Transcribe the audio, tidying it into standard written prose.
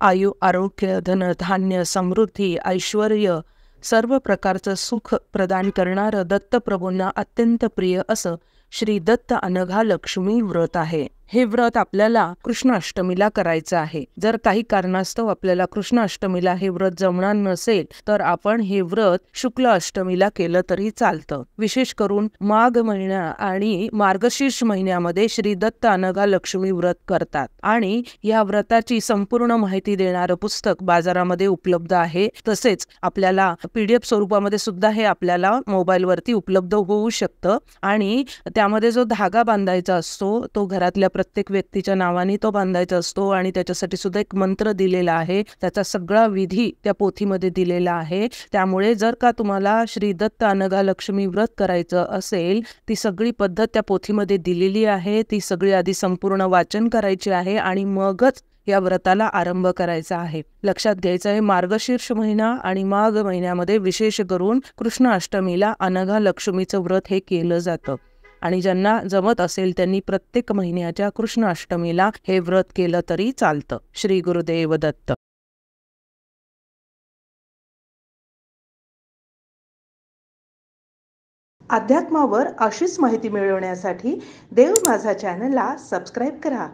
आयु, आरोग्य, धन, धान्य, समृद्धी, ऐश्वर्य, सर्व प्रकारचं सुख प्रदान करणारं दत्तप्रभूंना अत्यंत प्रिय असं श्री दत्त अनघा लक्ष्मी व्रत आहे. हे व्रत आपल्याला कृष्ण अष्टमीला करायचं आहे. जर काही कारणास्तव आपल्याला कृष्ण अष्टमीला हे व्रत जमणार नसेल तर आपण हे व्रत शुक्ल अष्टमीला केलं तरी चालतं. विशेष करून माघ महिना आणि मार्गशीर्ष महिन्यामध्ये श्री दत्त अनघा लक्ष्मी व्रत करतात आणि या व्रताची संपूर्ण माहिती देणारं पुस्तक बाजारामध्ये उपलब्ध आहे. तसेच आपल्याला PDF स्वरूपामध्ये सुद्धा हे आपल्याला मोबाईलवरती उपलब्ध होऊ शकतं आणि त्यामध्ये जो धागा बांधायचा असतो तो घरातल्या प्रत्येक व्यक्तीच्या नावाने तो बांधायचा असतो आणि त्याच्यासाठी सुद्धा एक मंत्र दिलेला आहे. त्याचा सगळा विधी त्या पोथीमध्ये दिलेला आहे. त्यामुळे जर का तुम्हाला श्री दत्त अनघा लक्ष्मी व्रत करायचं असेल, ती सगळी पद्धत त्या पोथीमध्ये दिलेली आहे. ती सगळी आधी संपूर्ण वाचन करायची आहे आणि मगच या व्रताला आरंभ करायचा आहे. लक्षात घ्यायचं आहे, मार्गशीर्ष महिना आणि माघ महिन्यामध्ये विशेष करून कृष्ण अष्टमीला अनघा लक्ष्मीचं व्रत हे केलं जातं आणि ज्यांना जमत असेल त्यांनी प्रत्येक महिन्याच्या कृष्ण अष्टमीला हे व्रत केलं तरी चालतं. श्री गुरुदेव दत्त. अध्यात्मावर अशीच माहिती मिळवण्यासाठी देव माझा चॅनलला सबस्क्राईब करा